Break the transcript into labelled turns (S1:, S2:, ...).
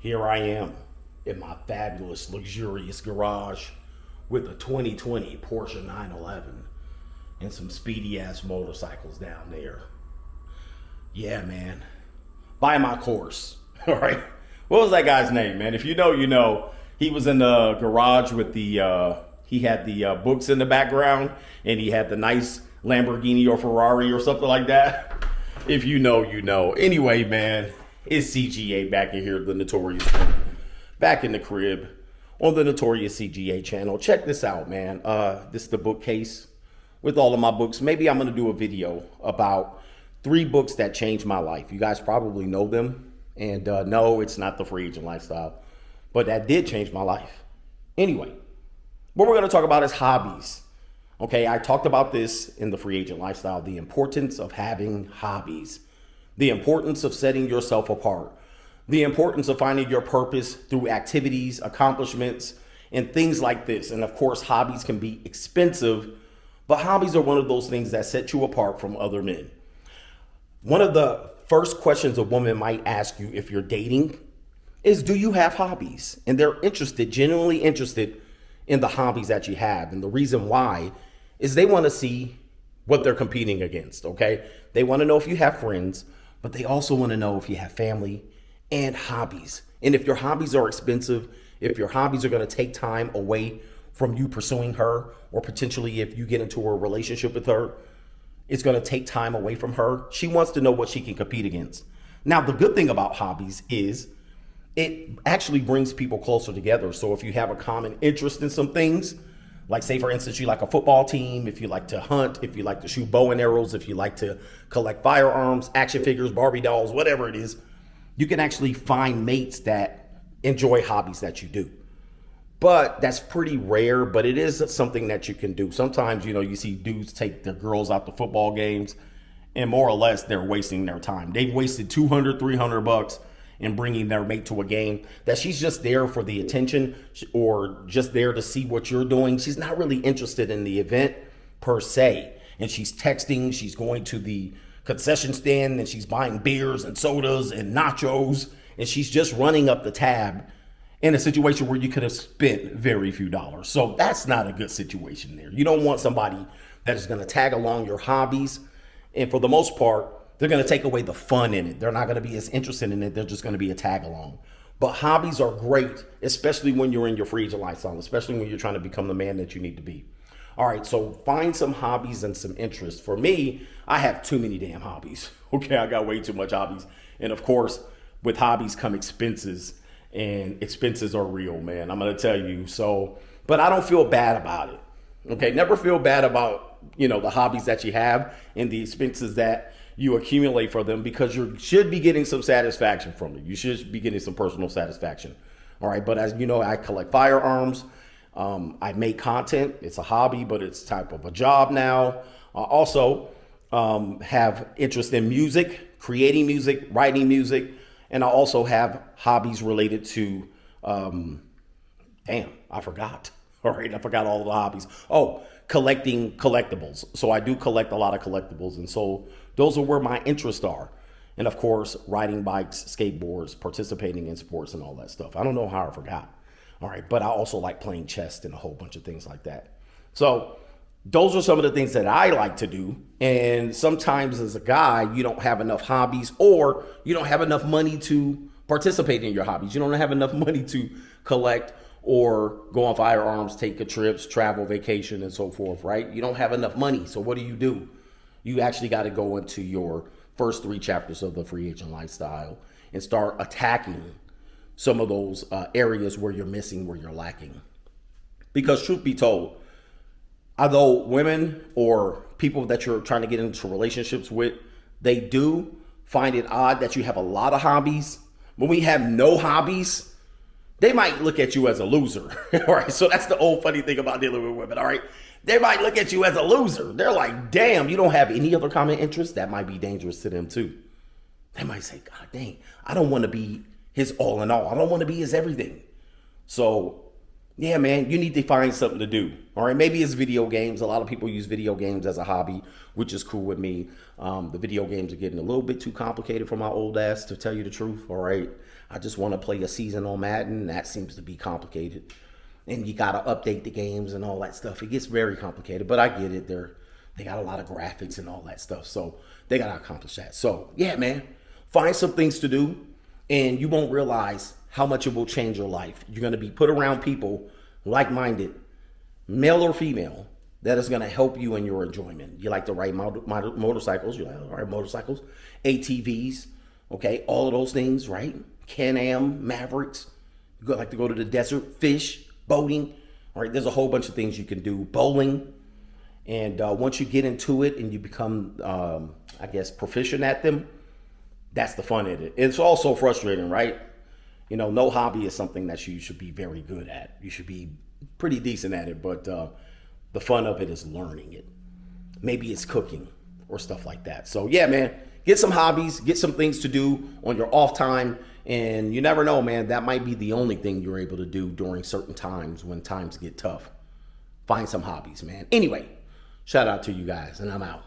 S1: Here I am in my fabulous, luxurious garage with a 2020 Porsche 911 and some speedy ass motorcycles down there. Yeah, man. Buy my course. All right. What was that guy's name, man? If you know, you know. He was in the garage with he had the books in the background and he had the nice Lamborghini or Ferrari or something like that. If you know, you know. Anyway, man, it's CGA back in here, the Notorious. Back in the crib on the Notorious CGA channel. Check this out, man. This is the bookcase with all of my books. Maybe I'm going to do a video about 3 books that changed my life. You guys probably know them. And no, it's not the free agent lifestyle, but that did change my life. Anyway, what we're going to talk about is hobbies. Okay, I talked about this in the free agent lifestyle, the importance of having hobbies, the importance of setting yourself apart, the importance of finding your purpose through activities, accomplishments, and things like this. And of course, hobbies can be expensive, but hobbies are one of those things that set you apart from other men. One of the first questions a woman might ask you if you're dating is, do you have hobbies? And they're interested, genuinely interested in the hobbies that you have. And the reason why is they want to see what they're competing against, okay? They want to know if you have friends, but they also want to know if you have family and hobbies. And if your hobbies are expensive, if your hobbies are going to take time away from you pursuing her, or potentially if you get into a relationship with her, it's going to take time away from her. She wants to know what she can compete against. Now, the good thing about hobbies is it actually brings people closer together. So if you have a common interest in some things, like say for instance, you like a football team, if you like to hunt, if you like to shoot bow and arrows, if you like to collect firearms, action figures, Barbie dolls, whatever it is, you can actually find mates that enjoy hobbies that you do. But that's pretty rare, but it is something that you can do. Sometimes, you know, you see dudes take their girls out to football games and more or less they're wasting their time. They've wasted $200-300 in bringing their mate to a game that she's just there for the attention or just there to see what you're doing. She's not really interested in the event per se. And she's texting, she's going to the concession stand and she's buying beers and sodas and nachos. And she's just running up the tab in a situation where you could have spent very few dollars. So that's not a good situation there. You don't want somebody that is going to tag along your hobbies. And for the most part, they're going to take away the fun in it. They're not going to be as interested in it. They're just going to be a tag along. But hobbies are great, especially when you're in your free agent lifestyle, especially when you're trying to become the man that you need to be. All right, so find some hobbies and some interests. For me, I have too many damn hobbies. Okay, I got way too much hobbies. And of course, with hobbies come expenses. And expenses are real, man. I'm going to tell you. So, but I don't feel bad about it. Okay. Never feel bad about, you know, the hobbies that you have and the expenses that you accumulate for them, because you should be getting some satisfaction from it. You should be getting some personal satisfaction. All right. But as you know, I collect firearms. I make content. It's a hobby, but it's type of a job now. I also have interest in music, creating music, writing music. And I also have hobbies related to, I forgot. All right, I forgot all of the hobbies. Oh, collecting collectibles. So I do collect a lot of collectibles. And so those are where my interests are. And of course, riding bikes, skateboards, participating in sports and all that stuff. I don't know how I forgot. All right, but I also like playing chess and a whole bunch of things like that. So those are some of the things that I like to do. And sometimes as a guy, you don't have enough hobbies, or you don't have enough money to participate in your hobbies. You don't have enough money to collect or go on firearms, take trips, travel, vacation, and so forth, right? You don't have enough money. So what do? You actually got to go into your first 3 chapters of the free agent lifestyle and start attacking some of those areas where you're missing, where you're lacking. Because truth be told, although women or people that you're trying to get into relationships with, they do find it odd that you have a lot of hobbies. When we have no hobbies, they might look at you as a loser. All right. So that's the old funny thing about dealing with women. All right. They might look at you as a loser. They're like, damn, you don't have any other common interests. That might be dangerous to them too. They might say, God dang, I don't want to be his all in all. I don't want to be his everything. So yeah, man, you need to find something to do. All right, maybe it's video games. A lot of people use video games as a hobby, which is cool with me. The video games are getting a little bit too complicated for my old ass, to tell you the truth. All right, I just want to play a season on Madden. That seems to be complicated, and you got to update the games and all that stuff. It gets very complicated, but I get it. They got a lot of graphics and all that stuff, so they got to accomplish that. So yeah, man, find some things to do, and you won't realize how much it will change your life. You're going to be put around people like-minded, male or female, that is going to help you in your enjoyment. You like to ride motorcycles, you like to ride motorcycles, ATVs, okay, all of those things, right? Can-Am, Mavericks. You like to go to the desert, fish, boating, all right? There's a whole bunch of things you can do. Bowling. And once you get into it and you become, I guess, proficient at them, that's the fun in it. It's also frustrating, right? You know, no hobby is something that you should be very good at. You should be pretty decent at it, but the fun of it is learning it. Maybe it's cooking or stuff like that. So yeah, man, get some hobbies, get some things to do on your off time, and you never know, man, that might be the only thing you're able to do during certain times when times get tough. Find some hobbies, man. Anyway, shout out to you guys, and I'm out.